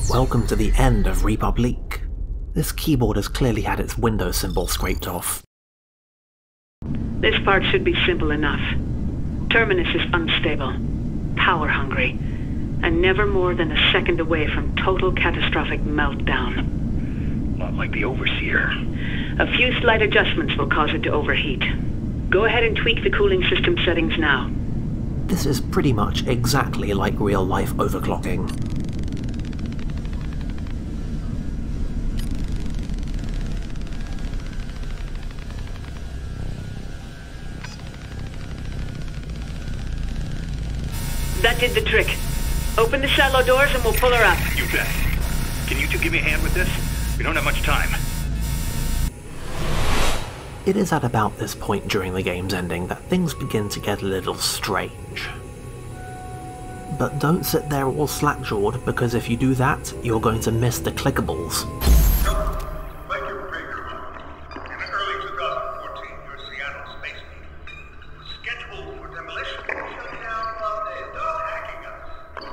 Welcome to the end of République. This keyboard has clearly had its Windows symbol scraped off. This part should be simple enough. Terminus is unstable, power-hungry, and never more than a second away from total catastrophic meltdown. Not like the Overseer. A few slight adjustments will cause it to overheat. Go ahead and tweak the cooling system settings now. This is pretty much exactly like real-life overclocking. That did the trick. Open the shallow doors and we'll pull her up. You bet. Can you two give me a hand with this? We don't have much time. It is at about this point during the game's ending that things begin to get a little strange. But don't sit there all slack-jawed, because if you do that, you're going to miss the clickables. Like your breaker, in early 2014, your Seattle space needle was scheduled for demolition. Shut down while they're done hacking us.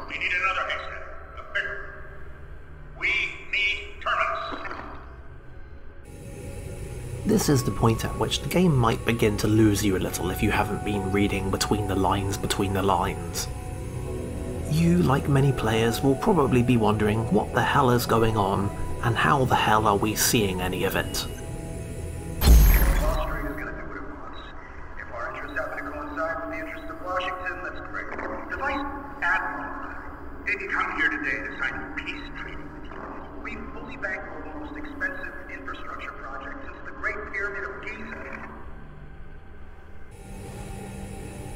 We need another haystack, a bigger. We need terminus. This is the point at which the game might begin to lose you a little if you haven't been reading between the lines between the lines. You, like many players, will probably be wondering what the hell is going on, and how the hell are we seeing any of it. Wall Street is going to do what it wants. If our interests happen to coincide with the interests of Washington, that's great. The Vice Admiral didn't come here today to sign a peace treaty with you. We fully bankrolled the most expensive infrastructure project since the Great Pyramid of Giza.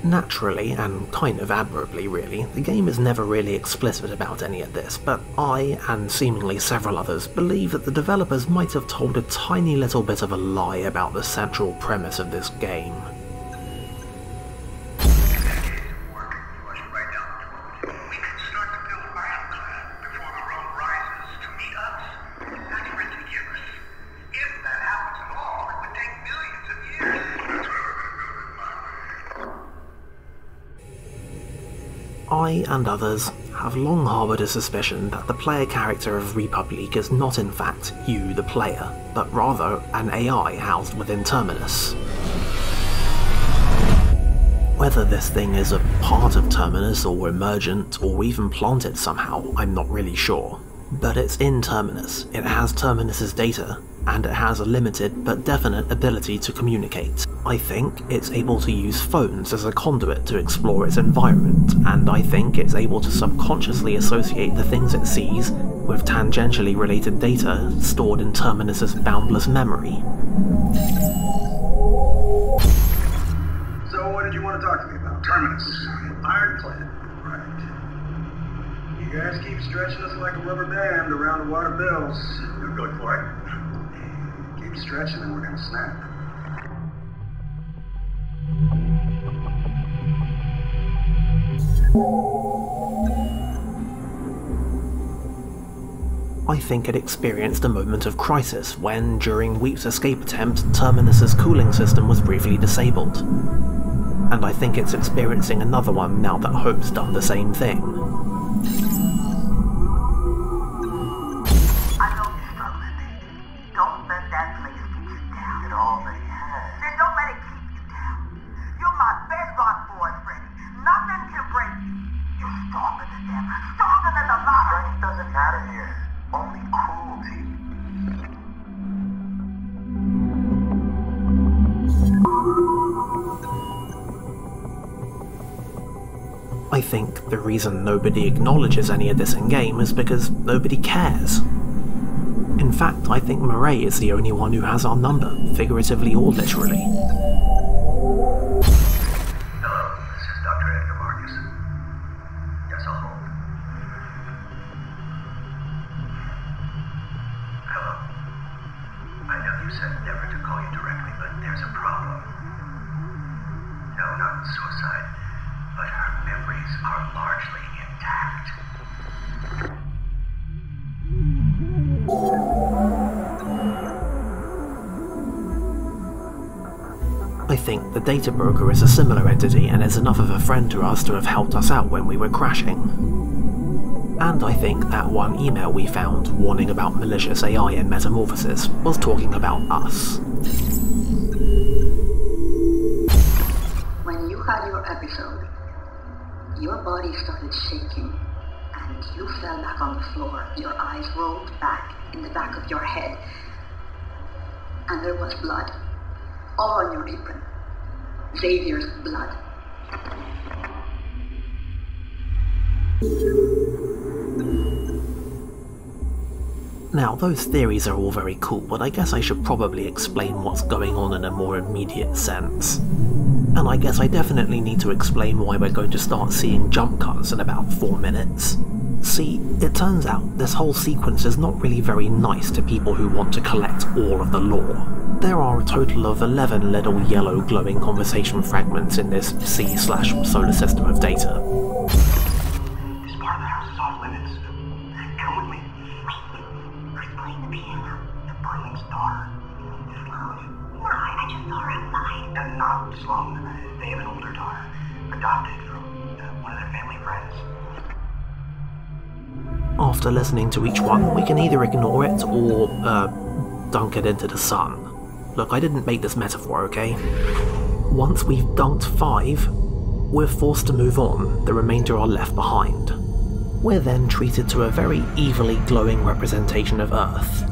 Naturally, and kind of admirably really, the game is never really explicit about any of this, but I, and seemingly several others, believe that the developers might have told a tiny little bit of a lie about the central premise of this game. I, and others, have long harboured a suspicion that the player character of République is not in fact you, the player, but rather an AI housed within Terminus. Whether this thing is a part of Terminus, or emergent, or even planted somehow, I'm not really sure. But it's in Terminus, it has Terminus's data, and it has a limited but definite ability to communicate. I think it's able to use phones as a conduit to explore its environment, and I think it's able to subconsciously associate the things it sees with tangentially related data stored in Terminus's boundless memory. So what did you want to talk to me about? Terminus. Ironclad. Right. You guys keep stretching us like a rubber band around the water bills. You're good for it. Keep stretching and we're gonna snap. I think it experienced a moment of crisis when, during Weep's escape attempt, Terminus's cooling system was briefly disabled. And I think it's experiencing another one now that Hope's done the same thing. I know you're struggling, baby. Don't let that place get you down. It already has. Then don't let it keep you down. You're my bedrock boy, Freddy. Nothing can break you. You're stronger than them. Stronger than a lot. Strength doesn't matter here. Only cruelty. I think the reason nobody acknowledges any of this in-game is because nobody cares. In fact, I think Murray is the only one who has our number, figuratively or literally. I think the data broker is a similar entity and is enough of a friend to us to have helped us out when we were crashing. And I think that one email we found warning about malicious AI and metamorphosis was talking about us. When you had your episode, your body started shaking and you fell back on the floor. Your eyes rolled back in the back of your head. And there was blood all on your apron. Xavier's blood. Now, those theories are all very cool, but I guess I should probably explain what's going on in a more immediate sense. And I guess I definitely need to explain why we're going to start seeing jump cuts in about 4 minutes. See, it turns out this whole sequence is not really very nice to people who want to collect all of the lore. There are a total of 11 little yellow glowing conversation fragments in this C/solar system of data. This part of the house is off limits. Come with me. Who's playing the piano? The Burling's daughter. Sloan? No, I just saw her outside. And not Sloan. They have an older daughter. Adopted from one of their family friends. After listening to each one, we can either ignore it or, dunk it into the sun. Look, I didn't make this metaphor, okay? Once we've dunked 5, we're forced to move on, the remainder are left behind. We're then treated to a very evilly glowing representation of Earth,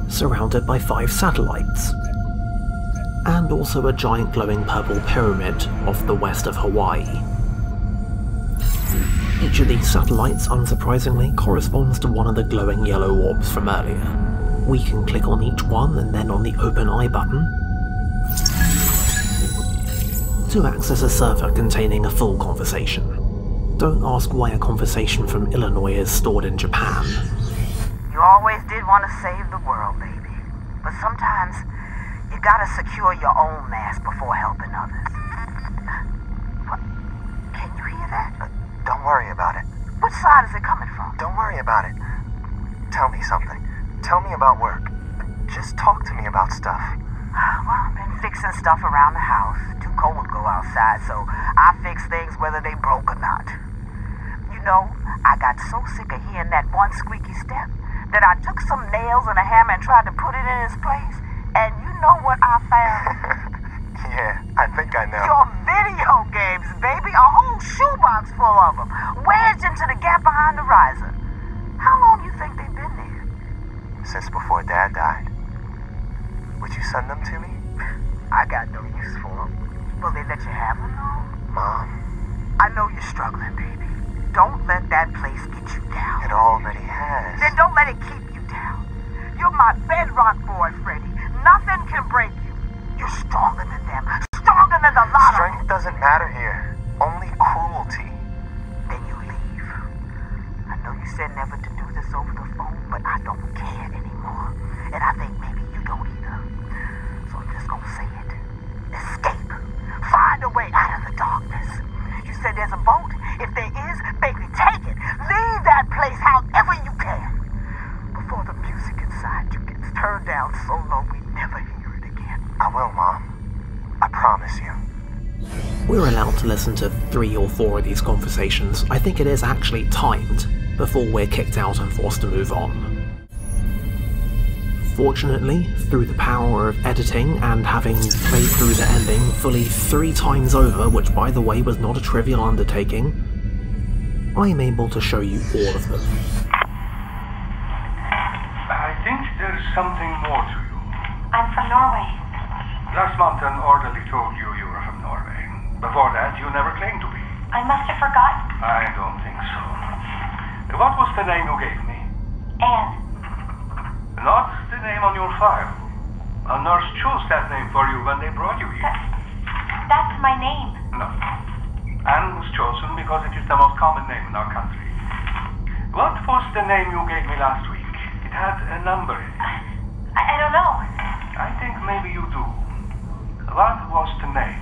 surrounded by 5 satellites, and also a giant glowing purple pyramid off the west of Hawaii. Each of these satellites, unsurprisingly, corresponds to one of the glowing yellow orbs from earlier. We can click on each one and then on the Open Eye button to access a server containing a full conversation. Don't ask why a conversation from Illinois is stored in Japan. You always did want to save the world, baby. But sometimes, you gotta secure your own mess before helping others. What? Can you hear that? Don't worry about it. Which side is it coming from? Don't worry about it. Tell me something. Tell me about work. Just talk to me about stuff. Well, I've been fixing stuff around the house. Too cold to go outside, so I fix things whether they broke or not. You know, I got so sick of hearing that one squeaky step that I took some nails and a hammer and tried to put it in its place. And you know what I found? Yeah, I think I know. Your video games, baby. A whole shoebox full of them. Wedged into the gap behind the riser. How long do you think they've been there? Since before Dad died. Would you send them to me? I got no use for them. Will they let you have them, though? Mom. I know you're struggling, baby. Don't let that place get you down. It already has. Then don't let it keep you down. You're my bedrock boy, Freddy. Nothing can break you. You're stronger than them. Stronger than the lot of them. Strength doesn't matter here. Only cruelty. Then you leave. I know you said never to do this over the phone, but I don't care anymore. And I think maybe you don't either. So I'm just gonna say it. Escape. Find a way out of the darkness. You said there's a boat? If there is, baby, take it. Leave that place however you can. Before the music inside you gets turned down so low we never hear it again. I will, Mom. I promise you. We're allowed to listen to 3 or 4 of these conversations. I think it is actually timed, before we're kicked out and forced to move on. Fortunately, through the power of editing and having played through the ending fully 3 times over, which by the way was not a trivial undertaking, I'm able to show you all of them. I think there's something more to you. I'm from Norway. Last month an orderly told you you were from Norway. Before that, you never claimed to be. I must have forgotten. I don't think so. What was the name you gave me? Anne. Not the name on your file. A nurse chose that name for you when they brought you here. That's my name. No. Anne was chosen because it is the most common name in our country. What was the name you gave me last week? It had a number in it. I don't know. I think maybe you do. What was the name?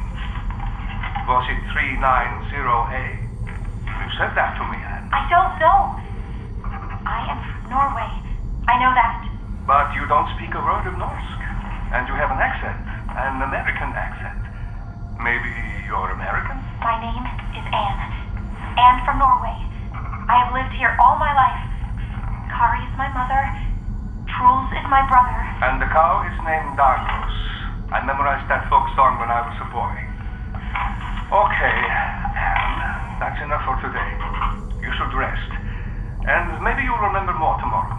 Was it 390A? You said that to me, Anne. I don't know. I am from Norway. I know that. But you don't speak a word of Norse. And you have an accent, an American accent. Maybe you're American? My name is Anne. Anne from Norway. I have lived here here all my life. Kari is my mother. Truls is my brother. And the cow is named Darkos. I memorized that folk song when I was a boy. Okay, Anne, that's enough for today. You should rest. And maybe you'll remember more tomorrow.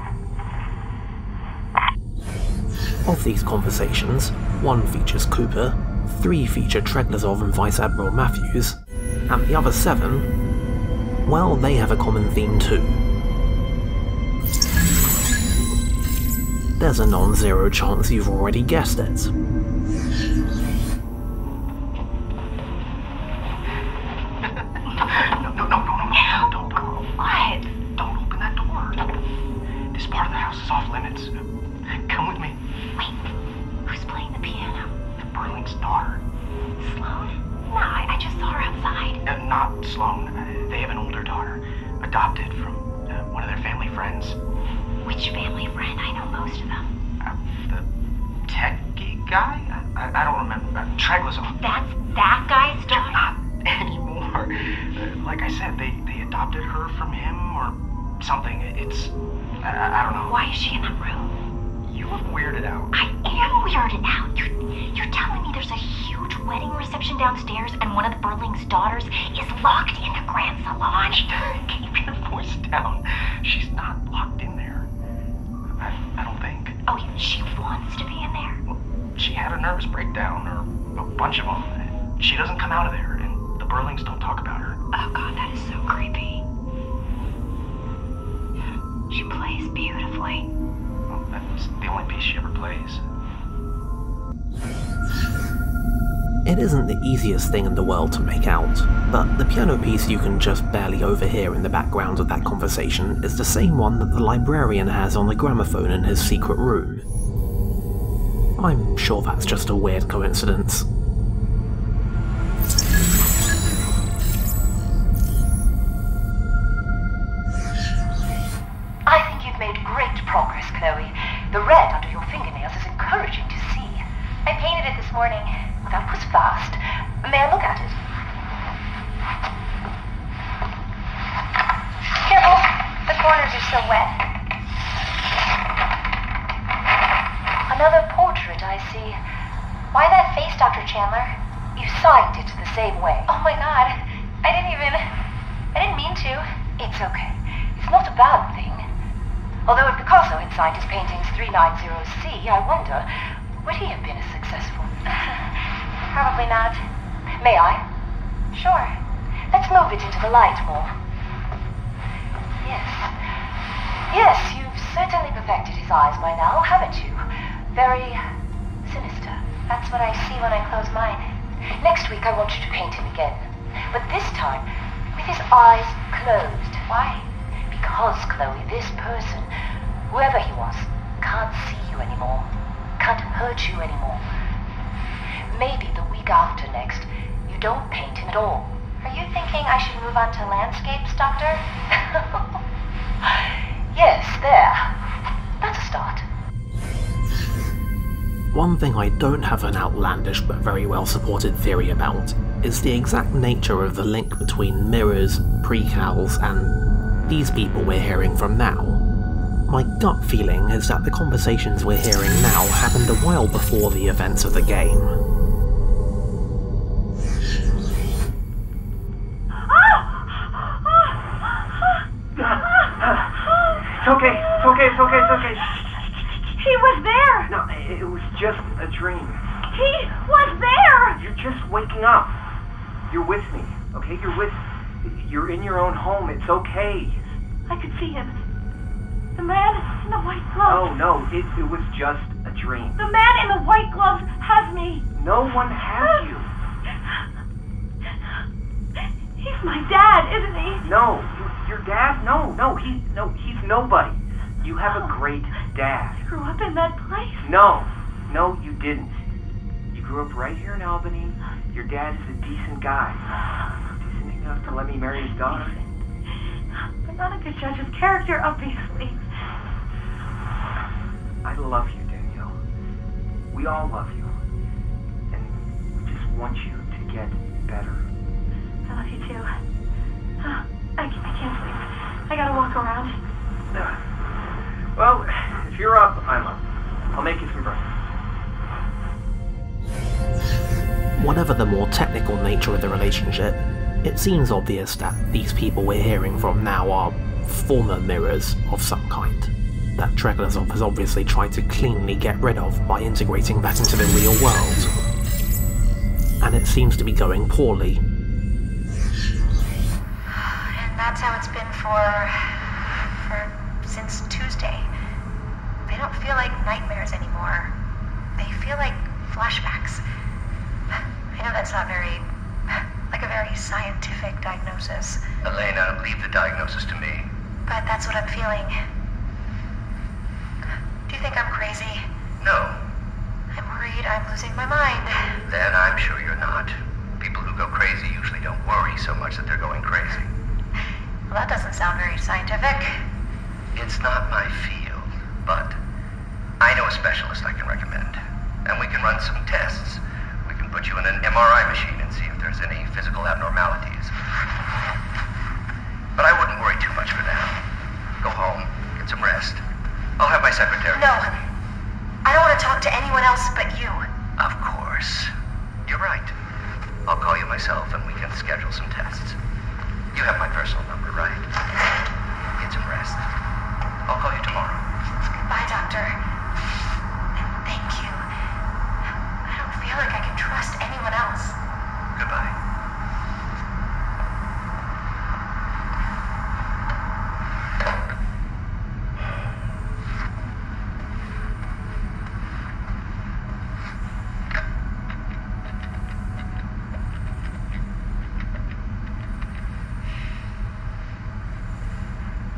Of these conversations, 1 features Cooper, 3 feature Treglazov and Vice Admiral Matthews, and the other 7, well, they have a common theme too. There's a non-zero chance you've already guessed it. It isn't the easiest thing in the world to make out, but the piano piece you can just barely overhear in the background of that conversation is the same one that the librarian has on the gramophone in his secret room. I'm sure that's just a weird coincidence. I think you've made great progress, Chloe. The red under your fingernails is encouraging to see. I painted it this morning. That was fast. May I look at it? Careful, the corners are so wet. Another portrait, I see. Why that face, Dr. Chandler? You signed it the same way. Oh my god, I didn't mean to. It's okay. It's not a bad thing. Although if Picasso had signed his paintings 390C, I wonder, would he have been as successful? Probably not. May I? Sure. Let's move it into the light more. Yes. Yes, you've certainly perfected his eyes by now, haven't you? Very sinister. That's what I see when I close mine. Next week I want you to paint him again. But this time, with his eyes closed. Why? Because, Chloe, this person, whoever he was, can't see you anymore. Can't hurt you anymore. Maybe the week after next, you don't paint him at all. Are you thinking I should move on to landscapes, Doctor? Yes, there. That's a start. One thing I don't have an outlandish but very well supported theory about is the exact nature of the link between mirrors, precals, and these people we're hearing from now. My gut feeling is that the conversations we're hearing now happened a while before the events of the game. It's okay. He was there! No, it was just a dream. He was there! You're just waking up. You're with me, okay? You're in your own home. It's okay. I could see him. The man in the white gloves. No, it was just a dream. The man in the white gloves has me. No one has you. He's my dad, isn't he? No, your dad? No, he's nobody. You have a great dad. I grew up in that place. No, you didn't. You grew up right here in Albany. Your dad is a decent guy. Decent enough to let me marry his daughter. But not a good judge of character, obviously. I love you, Danielle. We all love you. And we just want you to get better. I love you too. I can't sleep. I I gotta walk around. Yeah. Well, if you're up, I'm up. I'll make you some breakfast. Whatever the more technical nature of the relationship, it seems obvious that these people we're hearing from now are former mirrors of some kind, that Treglazov has obviously tried to cleanly get rid of by integrating back into the real world. And it seems to be going poorly. And that's how it's been since Tuesday. They don't feel like nightmares anymore. They feel like flashbacks. I know that's not a very scientific diagnosis. Elena, leave the diagnosis to me. But that's what I'm feeling. Do you think I'm crazy? No. I'm worried I'm losing my mind. Then I'm sure you're not. People who go crazy usually don't worry so much that they're going crazy. Well, that doesn't sound very scientific. It's not my field, but I know a specialist I can recommend. And we can run some tests. We can put you in an MRI machine and see if there's any physical abnormalities. But I wouldn't worry too much for now. Go home, get some rest. I'll have my secretary. No. I don't want to talk to anyone else but you. Of course. You're right. I'll call you myself and we can schedule some tests. You have my personal number, right? Get some rest. I'll call you tomorrow. Goodbye, Doctor. And thank you. I don't feel like I can trust anyone else. Goodbye.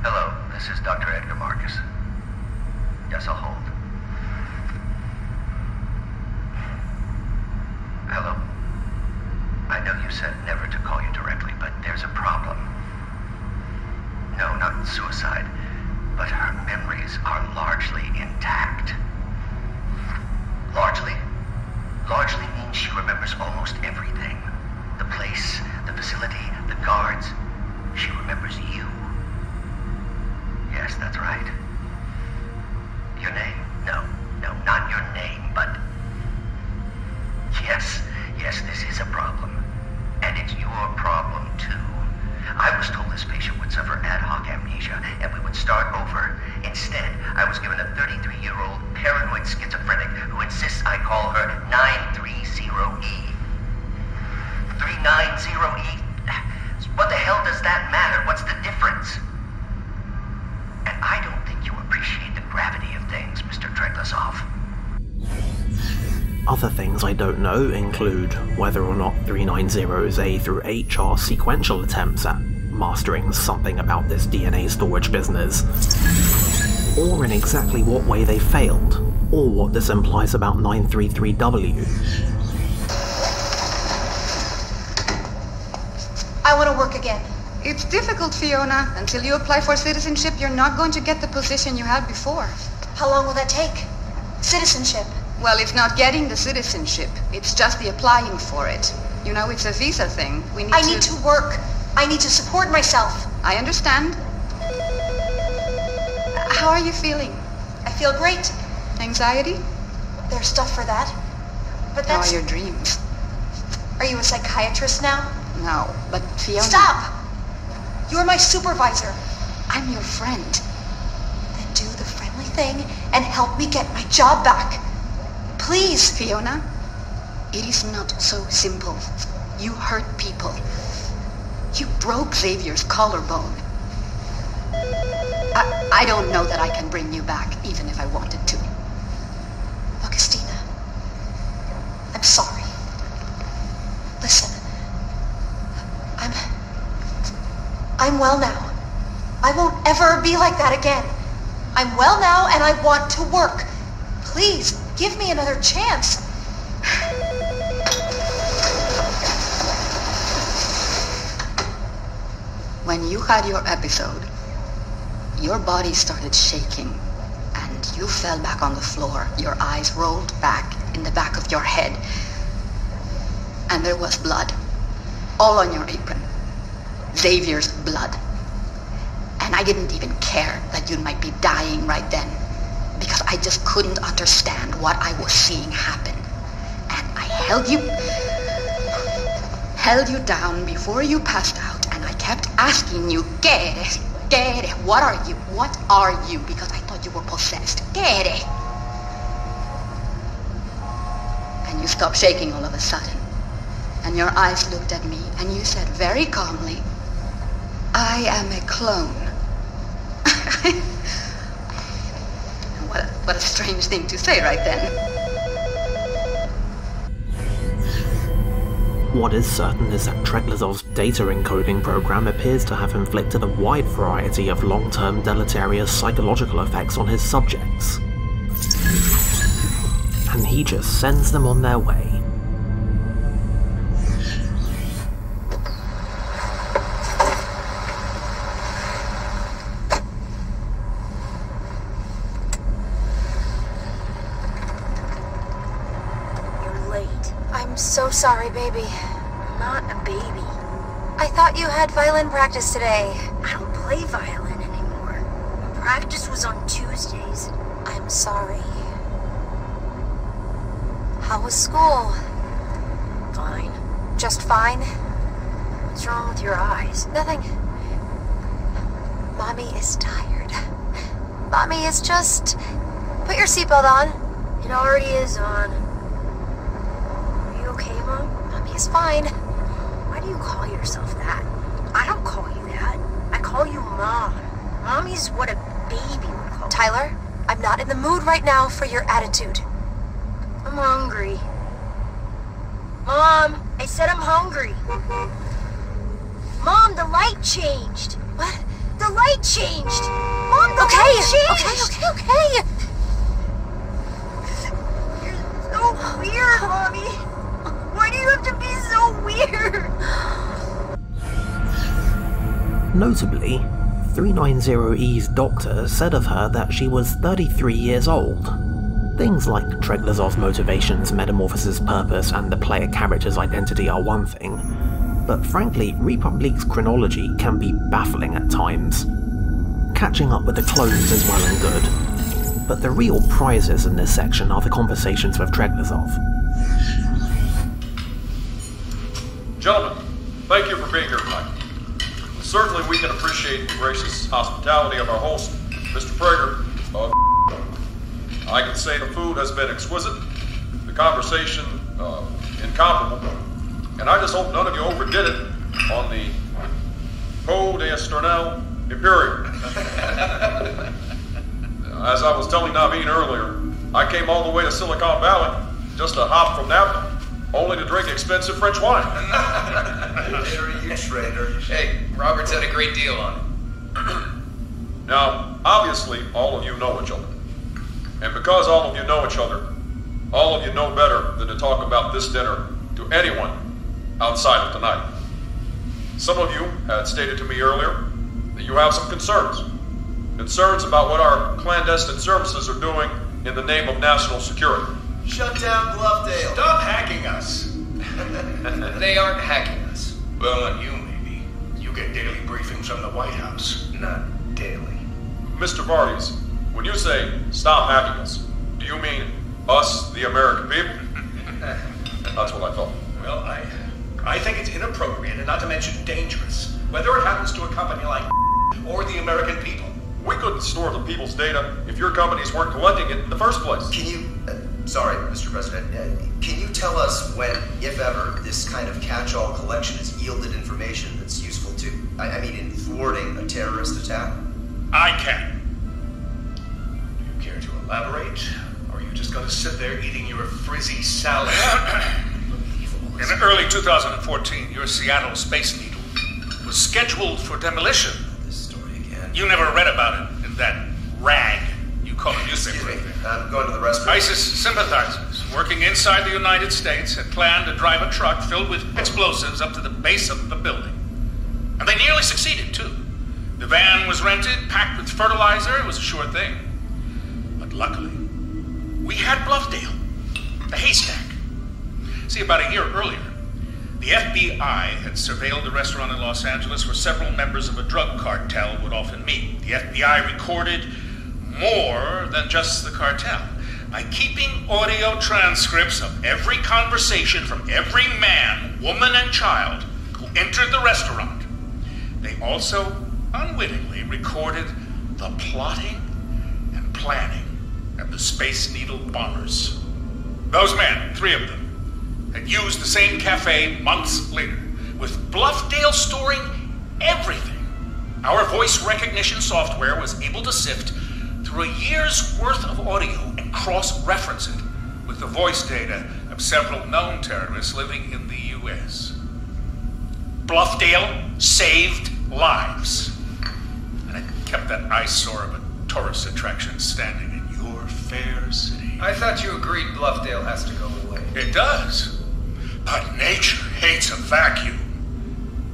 Hello, this is Dr. Edgar Marcus. Yes, I'll hold. Hello. I know you said never to call you directly, but there's a problem. No, not suicide, but her memories are largely intact. Largely means she remembers almost everything. The place, the facility, the guards. She remembers you. Yes, that's right. Your name? No, not your name, but... Yes, this is a problem. And it's your problem, too. I was told this patient would suffer ad hoc amnesia, and we would start over. Instead, I was given a 33-year-old paranoid schizophrenic who insists I call her 930E. 390E? What the hell does that matter? What's the difference? And I don't think you appreciate the gravity of things, Mr. Treglazov. Other things I don't know include whether or not 390's A through H are sequential attempts at mastering something about this DNA storage business, or in exactly what way they failed, or what this implies about 933W. I want to work again. It's difficult, Fiona. Until you apply for citizenship, you're not going to get the position you had before. How long will that take? Citizenship. Well, it's not getting the citizenship. It's just the applying for it. You know, it's a visa thing. I need to work. I need to support myself. I understand. How are you feeling? I feel great. Anxiety? There's stuff for that. But How that's... are your dreams? Are you a psychiatrist now? No, but Fiona... Stop! You're my supervisor. I'm your friend. Then do the friendly thing and help me get my job back. Please. Fiona, it is not so simple. You hurt people. You broke Xavier's collarbone. I don't know that I can bring you back, even if I wanted to. Augustina, I'm sorry. Listen, I'm well now. I won't ever be like that again. I'm well now and I want to work. Please, give me another chance. When you had your episode, your body started shaking and you fell back on the floor. Your eyes rolled back in the back of your head. And there was blood all on your apron. Xavier's blood. And And I didn't even care that you might be dying right then, because I just couldn't understand what I was seeing happen. And I held you down before you passed out, and I kept asking you, ¿Qué eres? ¿Qué eres? What are you? What are you? Because I thought you were possessed. ¿Qué eres? And you stopped shaking all of a sudden. And your eyes looked at me, and you said very calmly, I am a clone. What a strange thing to say right then. What is certain is that Treglazov's data encoding program appears to have inflicted a wide variety of long-term deleterious psychological effects on his subjects. And he just sends them on their way. I'm so sorry, baby. I'm not a baby. I thought you had violin practice today. I don't play violin anymore. Practice was on Tuesdays. I'm sorry. How was school? Fine. Just fine? What's wrong with your eyes? Nothing. Mommy is tired. Mommy is just... Put your seatbelt on. It already is on. Okay, Mom? Mommy is fine. Why do you call yourself that? I don't call you that. I call you Mom. Mommy's what a baby would call me. Tyler, I'm not in the mood right now for your attitude. I'm hungry. Mom, I said I'm hungry. Mom, the light changed. What? The light changed. Mom, the light changed. Okay. You're so weird, Mommy. Why do you have to be so weird? Notably, 390E's doctor said of her that she was 33 years old. Things like Treglazov's motivations, Metamorphosis' purpose, and the player character's identity are one thing, but frankly, Republique's chronology can be baffling at times. Catching up with the clones is well and good, but the real prizes in this section are the conversations with Treglazov. Gentlemen, thank you for being here tonight. Certainly we can appreciate the gracious hospitality of our host, Mr. Prager. I can say the food has been exquisite, the conversation incomparable, and I just hope none of you overdid it on the Peau d'Esternel Imperial. As I was telling Naveen earlier, I came all the way to Silicon Valley just a hop from Napa, only to drink expensive French wine. There you, traitor. Hey, Robert's had a great deal on it. Now, obviously, all of you know each other. And because all of you know each other, all of you know better than to talk about this dinner to anyone outside of tonight. Some of you had stated to me earlier that you have some concerns. Concerns about what our clandestine services are doing in the name of national security. Shut down Bluffdale. Stop hacking us. They aren't hacking us. Well, not you, maybe. You get daily briefings from the White House. Not daily. Mr. Vardes, when you say stop hacking us, do you mean us, the American people? That's what I thought. Well, I think it's inappropriate and not to mention dangerous, whether it happens to a company like or the American people. We couldn't store the people's data if your companies weren't collecting it in the first place. Can you... sorry, Mr. President. Can you tell us when, if ever, this kind of catch-all collection has yielded information that's useful to, I mean, in thwarting a terrorist attack? I can. Do you care to elaborate? Or are you just going to sit there eating your frizzy salad? In early 2014, your Seattle Space Needle was scheduled for demolition. This story again. You never read about it in that rag you call a newspaper. Excuse me, I'm going to the restroom. ISIS sympathizers working inside the United States had planned to drive a truck filled with explosives up to the base of the building. And they nearly succeeded, too. The van was rented, packed with fertilizer. It was a sure thing. But luckily, we had Bluffdale, the haystack. See, about a year earlier, The FBI had surveilled a restaurant in Los Angeles where several members of a drug cartel would often meet. The FBI recorded more than just the cartel. By keeping audio transcripts of every conversation from every man, woman, and child who entered the restaurant, they also unwittingly recorded the plotting and planning of the Space Needle bombers. Those men, 3 of them, had used the same cafe months later, with Bluffdale storing everything. Our voice recognition software was able to sift through a year's worth of audio and cross-reference it with the voice data of several known terrorists living in the U.S. Bluffdale saved lives, and it kept that eyesore of a tourist attraction standing in your fair city. I thought you agreed Bluffdale has to go away. It does, but nature hates a vacuum.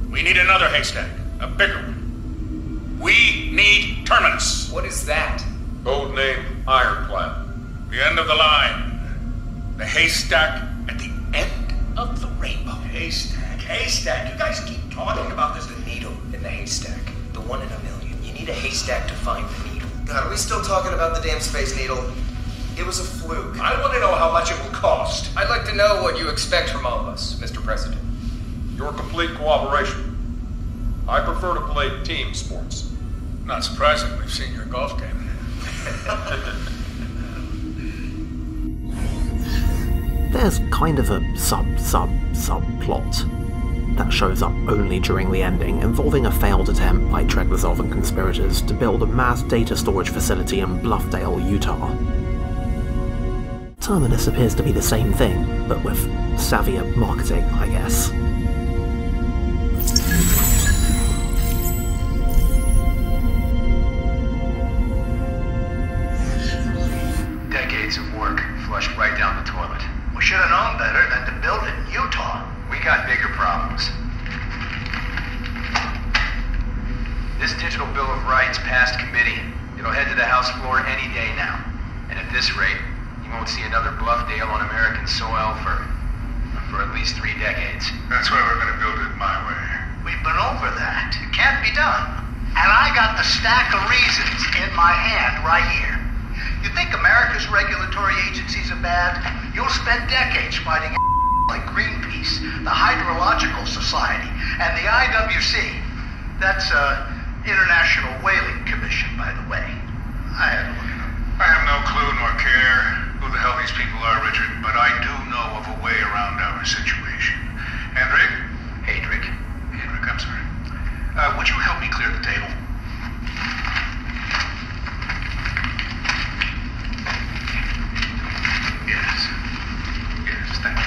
We need another haystack, a bigger one. We need Terminus. What is that? Code name Ironclad. The end of the line. The haystack at the end of the rainbow. Haystack. You guys keep talking about this. The needle in the haystack. The 1 in a million. You need a haystack to find the needle. God, are we still talking about the damn Space Needle? It was a fluke. I want to know how much it will cost. I'd like to know what you expect from all of us, Mr. President. Your complete cooperation. I prefer to play team sports. Not surprising, we've seen your golf game. There's kind of a subplot that shows up only during the ending, involving a failed attempt by Treadwell and conspirators to build a mass data storage facility in Bluffdale, Utah. Terminus appears to be the same thing, but with savvier marketing, I guess. Decades of work flushed right down the toilet. We should have known better than to build it in Utah. We got bigger problems. This digital Bill of Rights passed committee. It'll head to the House floor any day now. And at this rate, you won't see another Bluffdale on American soil for at least 3 decades. That's why we're going to build it my way. We've been over that. It can't be done. And I got the stack of reasons in my hand right here. You think America's regulatory agencies are bad? You'll spend decades fighting like Greenpeace, the Hydrological Society, and the IWC. That's International Whaling Commission, by the way. I had to look it up. I have no clue nor care who the hell these people are, Richard, but I do know of a way around our situation. Hendrik? Hedrick. Hendrik, I'm sorry. Would you help me clear the table? Yes, thank you.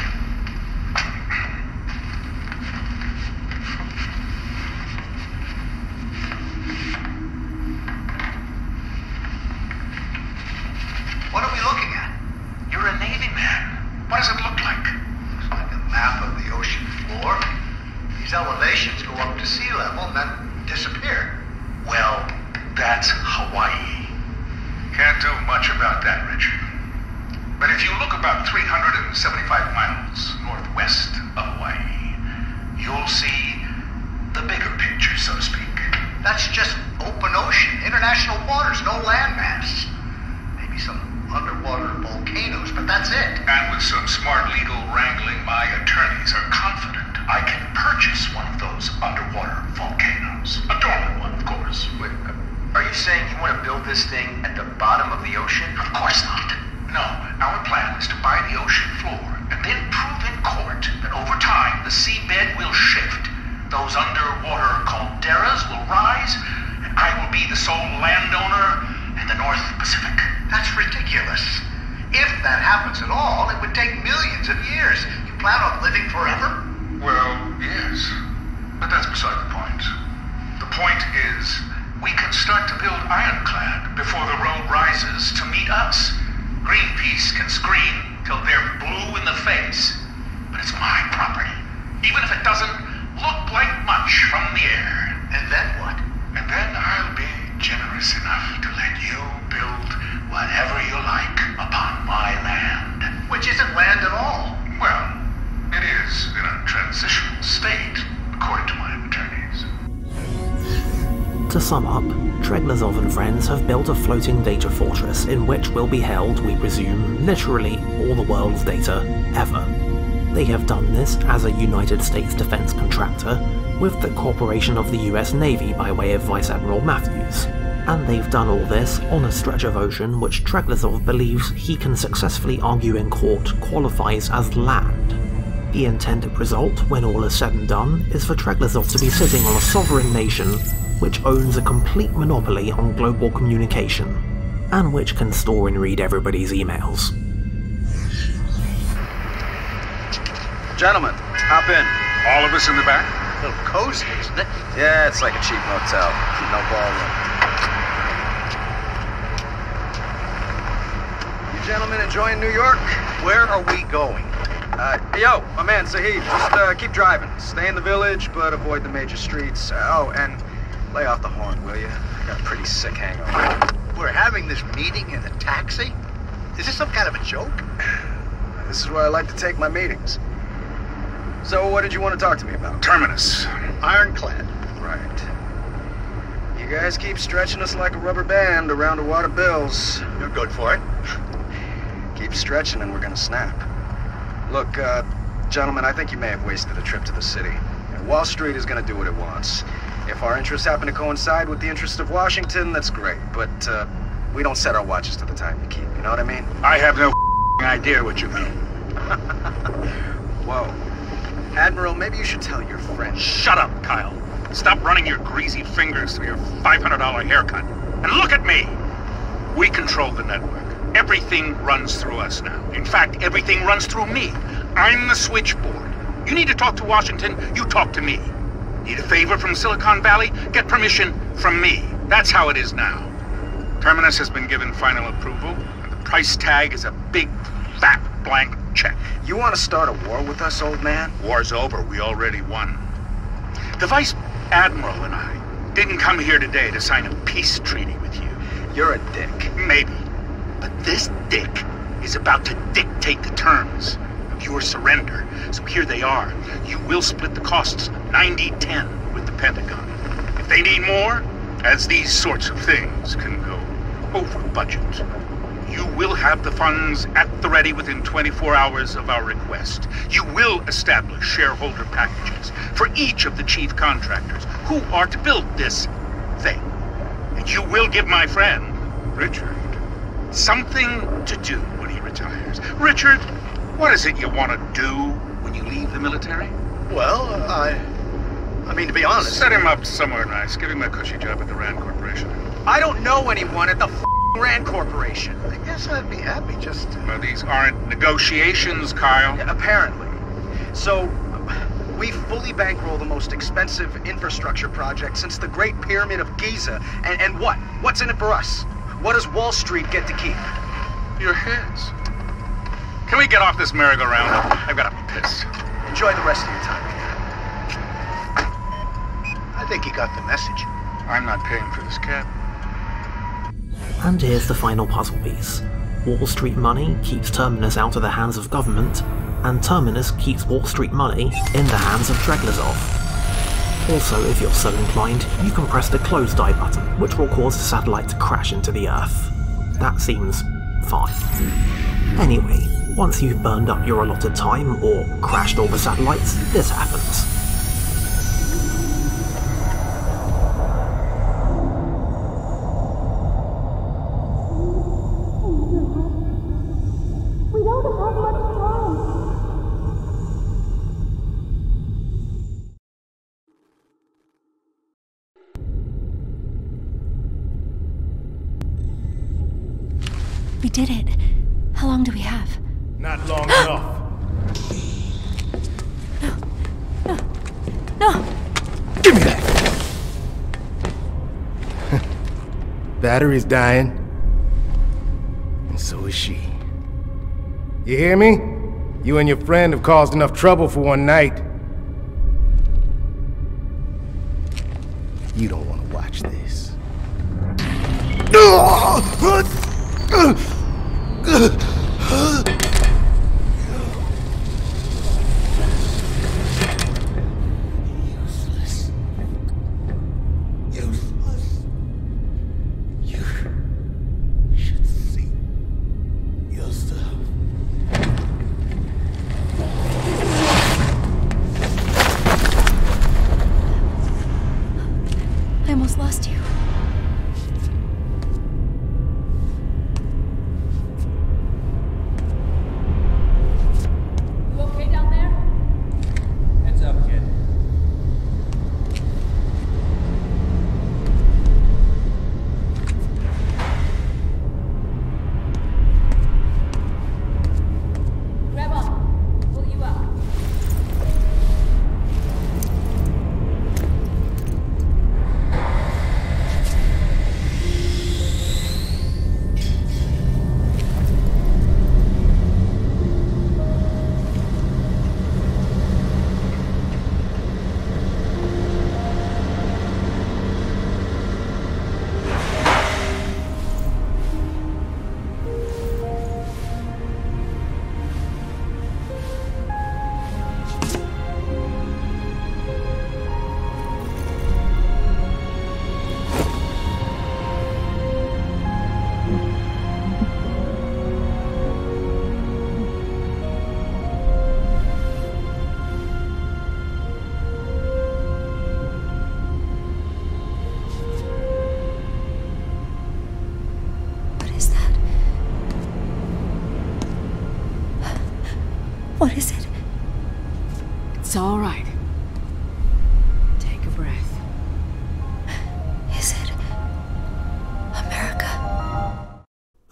What are we looking at? You're a Navy man. What does it look like? Looks like a map of the ocean floor. These elevations go up to sea level and then disappear. Well, that's Hawaii. Can't do much about that, Richard. But if you look about 375 miles northwest of Hawaii, you'll see the bigger picture, so to speak. That's just open ocean, international waters, no landmass. Maybe some underwater volcanoes, but that's it. And with some smart legal wrangling, my attorneys are confident I can purchase one of those underwater volcanoes. A dormant one, of course. Wait, are you saying you want to build this thing at the bottom of the ocean? Of course not. No, our plan is to buy the ocean floor and then prove in court that over time the seabed will shift. Those underwater calderas will rise, and I will be the sole landowner in the North Pacific. That's ridiculous. If that happens at all, it would take millions of years. You plan on living forever? Well, yes. But that's beside the point. The point is, we can start to build Ironclad before the road rises to meet us. Greenpeace can scream till they're blue in the face. But it's my property. Even if it doesn't look like much from the air. And then what? And then I'll be generous enough to let you build whatever you like upon my land. Which isn't land at all. Well, it is in a transitional To sum up, Treglazov and friends have built a floating data fortress in which will be held, we presume, literally all the world's data, ever. They have done this as a United States defense contractor with the Corporation of the US Navy by way of Vice Admiral Matthews, and they've done all this on a stretch of ocean which Treglazov believes he can successfully argue in court qualifies as land. The intended result, when all is said and done, is for Treglazov to be sitting on a sovereign nation which owns a complete monopoly on global communication, and which can store and read everybody's emails. Gentlemen, hop in. All of us in the back? A little cozy, isn't it? Yeah, it's like a cheap motel. No ballroom. You gentlemen enjoying New York? Where are we going? Yo, my man, Sahib, just keep driving. Stay in the village, but avoid the major streets. Oh, and lay off the horn, will you? I got a pretty sick hangover. We're having this meeting in a taxi? Is this some kind of a joke? This is where I like to take my meetings. So, what did you want to talk to me about? Terminus. Ironclad. Right. You guys keep stretching us like a rubber band around a wad of bills. You're good for it. Keep stretching and we're gonna snap. Look, gentlemen, I think you may have wasted a trip to the city. Wall Street is gonna do what it wants. If our interests happen to coincide with the interests of Washington, that's great. But, we don't set our watches to the time we keep, you know what I mean? I have no idea what you mean. Whoa. Admiral, maybe you should tell your friend. Shut up, Kyle. Stop running your greasy fingers through your $500 haircut. And look at me! We control the network. Everything runs through us now. In fact, everything runs through me. I'm the switchboard. You need to talk to Washington, you talk to me. Need a favor from Silicon Valley? Get permission from me. That's how it is now. Terminus has been given final approval, and the price tag is a big, fat, blank check. You want to start a war with us, old man? War's over. We already won. The Vice Admiral and I didn't come here today to sign a peace treaty with you. You're a dick. Maybe. But this dick is about to dictate the terms of your surrender. So here they are. You will split the costs 90-10 with the Pentagon. If they need more, as these sorts of things can go over budget, you will have the funds at the ready within 24 hours of our request. You will establish shareholder packages for each of the chief contractors who are to build this thing. And you will give my friend, Richard, something to do when he retires. Richard, what is it you want to do when you leave the military? Well, I mean, to be honest... Set him up somewhere nice. Give him a cushy job at the Rand Corporation. I don't know anyone at the Rand Corporation. I guess I'd be happy just to... Well, these aren't negotiations, Kyle. Yeah, apparently. So, we fully bankroll the most expensive infrastructure project since the Great Pyramid of Giza. And what? What's in it for us? What does Wall Street get to keep? Your heads. Can we get off this merry-go-round? I've got to piss. Enjoy the rest of your time. I think he got the message. I'm not paying for this cab. And here's the final puzzle piece. Wall Street money keeps Terminus out of the hands of government, and Terminus keeps Wall Street money in the hands of Treglazov. Also, if you're so inclined, you can press the close die button, which will cause the satellite to crash into the Earth. That seems fine. Anyway, once you've burned up your allotted time, or crashed all the satellites, this happens. We did it. How long do we have? Not long enough. No! Give me that! Battery's dying. And so is she. You hear me? You and your friend have caused enough trouble for one night. You don't want to watch this. Useless.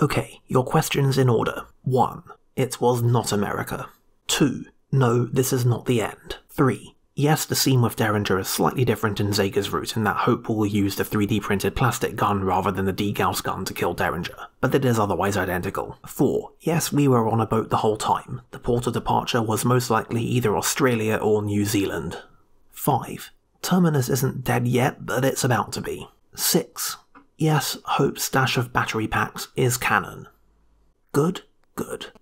Okay, your questions in order. 1. It was not America. 2. No, this is not the end. 3. Yes, the scene with Derringer is slightly different in Zager's route in that Hope will use the 3D printed plastic gun rather than the D-Gauss gun to kill Derringer, but it is otherwise identical. 4. Yes, we were on a boat the whole time. The port of departure was most likely either Australia or New Zealand. 5. Terminus isn't dead yet, but it's about to be. 6. Yes, Hope's stash of battery packs is canon. Good? Good.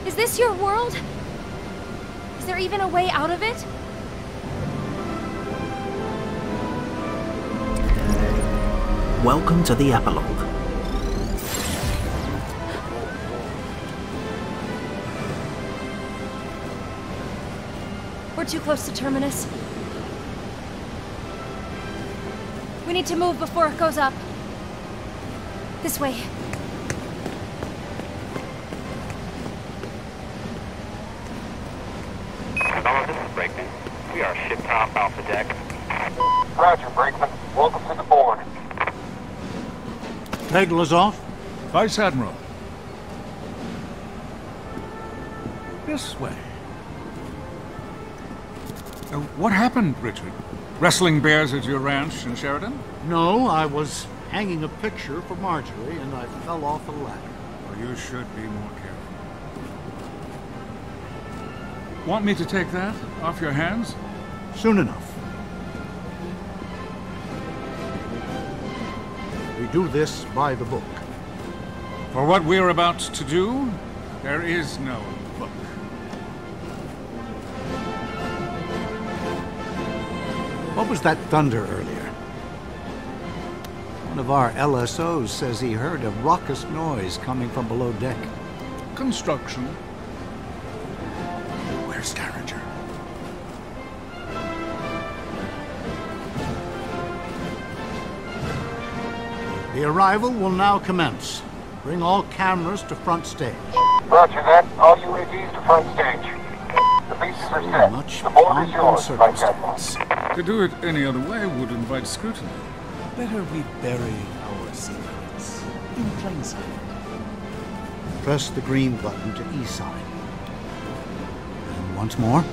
Is this your world? Is there even a way out of it? Welcome to the epilogue. We're too close to Terminus. We need to move before it goes up. This way. Hello, this is Brakeman. We are ship top off the deck. Roger, Brakeman. Welcome to the board. Teglasov? Vice Admiral. This way. What happened, Richard? Wrestling bears at your ranch in Sheridan? No, I was hanging a picture for Marjorie and I fell off a ladder. Well, you should be more careful. Want me to take that off your hands? Soon enough. We do this by the book. For what we're about to do, there is no book. What was that thunder earlier? One of our LSOs says he heard a raucous noise coming from below deck. Construction. Where's Derringer? The arrival will now commence. Bring all cameras to front stage. Roger that. All UAVs to front stage. The pieces are set. Much The board is yours, Vice circumstance. Admiral. To do it any other way would invite scrutiny. Better we bury our secrets in plain sight. Press the green button to E-sign. And once more.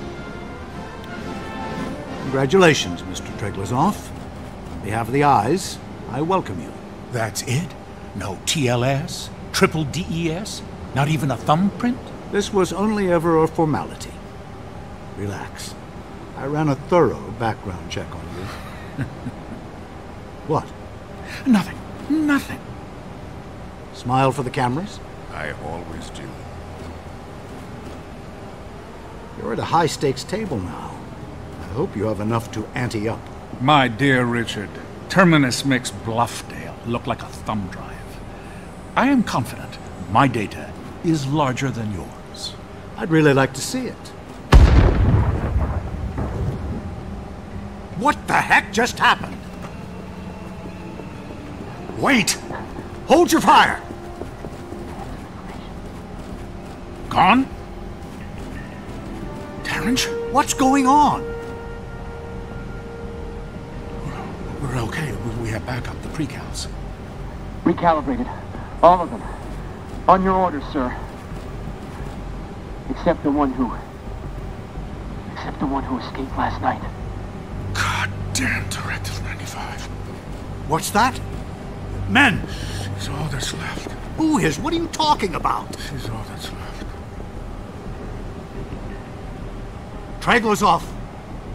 Congratulations, Mr. Teglasov. On behalf of the Eyes, I welcome you. That's it? No TLS? Triple DES? Not even a thumbprint? This was only ever a formality. Relax. I ran a thorough background check on you. What? Nothing. Nothing. Smile for the cameras? I always do. You're at a high-stakes table now. I hope you have enough to ante up. My dear Richard, Terminus makes Bluffdale look like a thumb drive. I am confident my data is larger than yours. I'd really like to see it. What the heck just happened? Wait! Hold your fire! Gone? Derringer? What's going on? We're okay. We have backup, the precals. Recalibrated. All of them. On your orders, sir. Except the one who escaped last night. God damn Directive 95. What's that? Men! She's all that's left. Who is? What are you talking about? She's all that's left. Teglasov,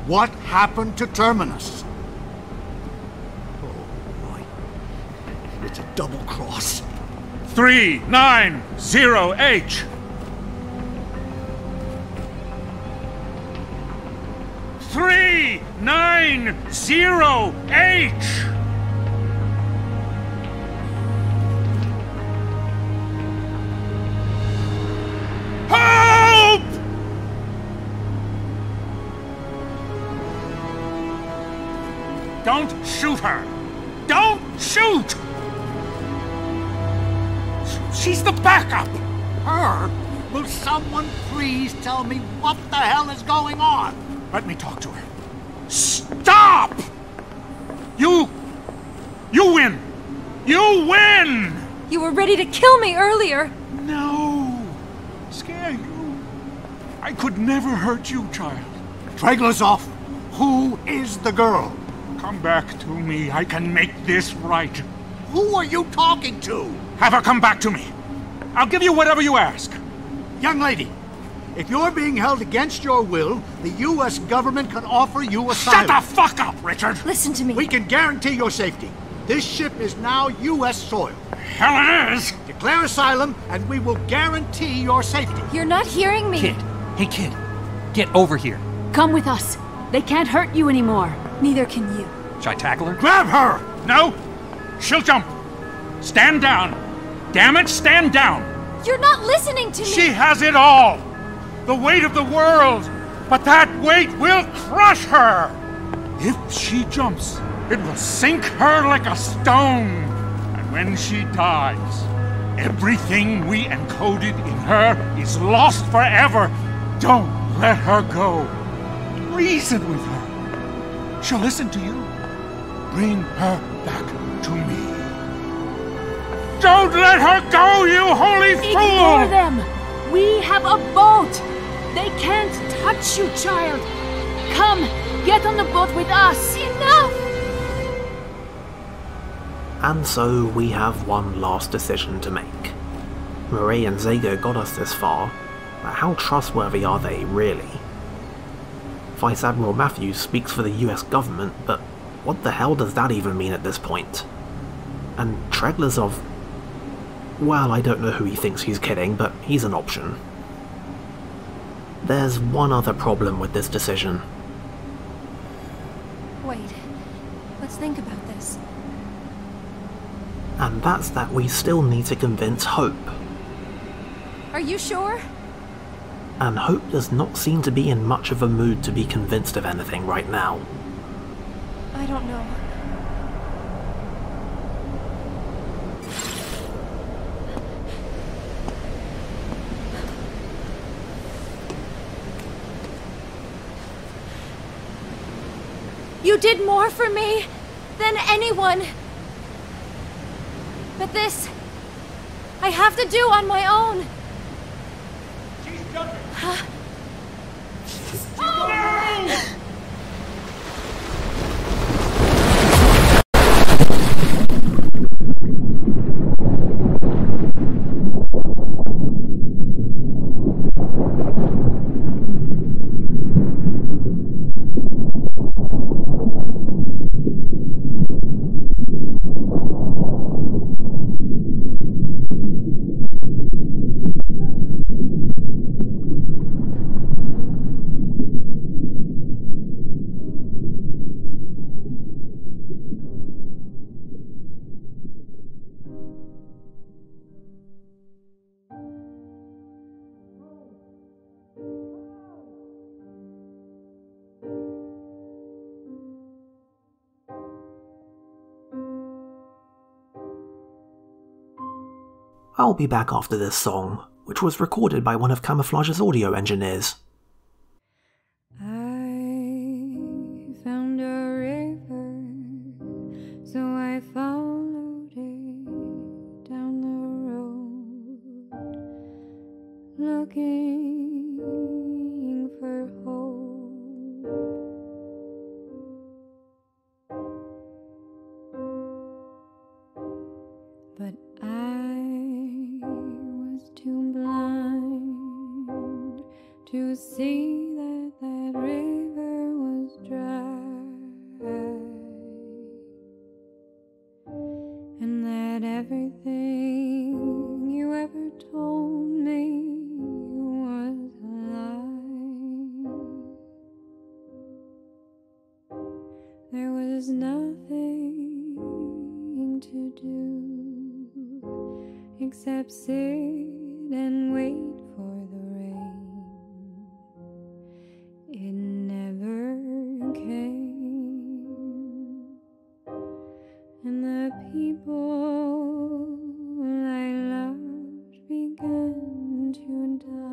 what happened to Terminus? Oh, my. It's a double cross. 390H! 390H! Help! Don't shoot her! Don't shoot! She's the backup! Her? Will someone please tell me what the hell is going on? Let me talk to her. Stop! You win! You win! You were ready to kill me earlier! No! Scare you? I could never hurt you, child. Triglazoff, who is the girl? Come back to me. I can make this right. Who are you talking to? Have her come back to me. I'll give you whatever you ask. Young lady, if you're being held against your will, the U.S. government can offer you asylum. Shut the fuck up, Richard! Listen to me. We can guarantee your safety. This ship is now U.S. soil. Hell it is! Declare asylum, and we will guarantee your safety. You're not hearing me. Kid. Hey, kid. Get over here. Come with us. They can't hurt you anymore. Neither can you. Should I tackle her? Grab her! No! She'll jump. Stand down. Damn it, stand down! You're not listening to me! She has it all! The weight of the world! But that weight will crush her! If she jumps, it will sink her like a stone. And when she dies, everything we encoded in her is lost forever. Don't let her go. Reason with her. She'll listen to you. Bring her back to me. Don't let her go, you holy fool! Ignore them! We have a boat! They can't touch you, child! Come, get on the boat with us! Enough! And so we have one last decision to make. Marie and Zago got us this far, but how trustworthy are they, really? Vice Admiral Matthews speaks for the US government, but what the hell does that even mean at this point? And Triglazoff, well, I don't know who he thinks he's kidding, but he's an option. There's one other problem with this decision. Wait, let's think about this. And that's that we still need to convince Hope. Are you sure? And Hope does not seem to be in much of a mood to be convinced of anything right now. I don't know. You did more for me than anyone. But this, I have to do on my own. She's jumping. Huh? I'll be back after this song, which was recorded by one of Camouflage's audio engineers. I found a river, so I followed it down the road, looking for hope. But I was too blind to see that that river was dry, and that everything you ever told me was a lie. There was nothing to do except sit and wait for the rain. It never came, and the people I loved began to die.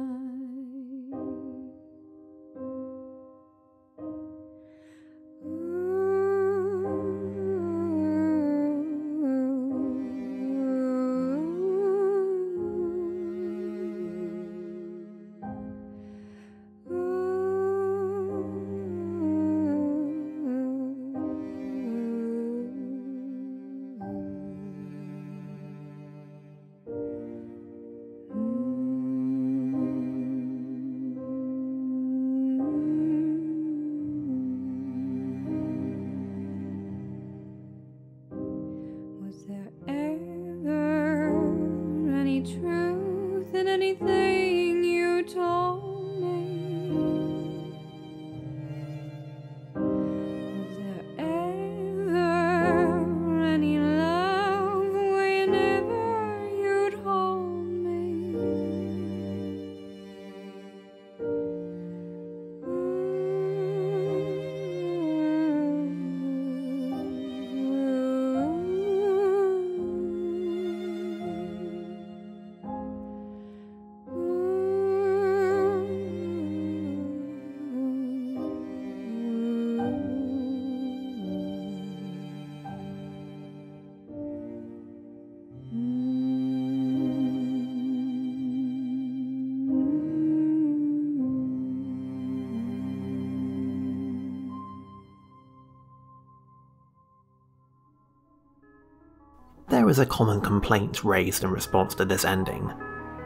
There is a common complaint raised in response to this ending,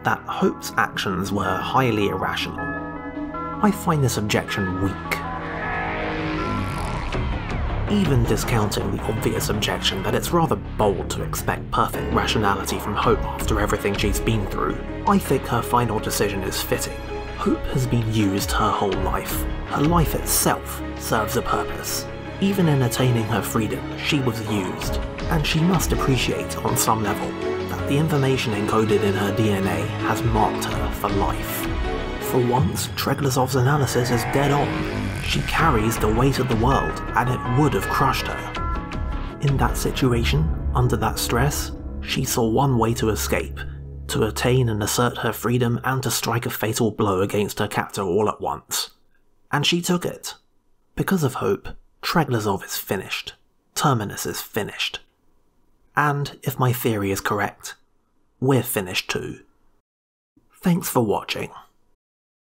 that Hope's actions were highly irrational. I find this objection weak. Even discounting the obvious objection that it's rather bold to expect perfect rationality from Hope after everything she's been through, I think her final decision is fitting. Hope has been used her whole life. Her life itself serves a purpose. Even in attaining her freedom, she was used, and she must appreciate on some level that the information encoded in her DNA has marked her for life. For once, Treglazov's analysis is dead on. She carries the weight of the world, and it would have crushed her. In that situation, under that stress, she saw one way to escape, to attain and assert her freedom and to strike a fatal blow against her captor all at once. And she took it. Because of Hope, Treglazov is finished. Terminus is finished. And, if my theory is correct, we're finished too. Thanks for watching.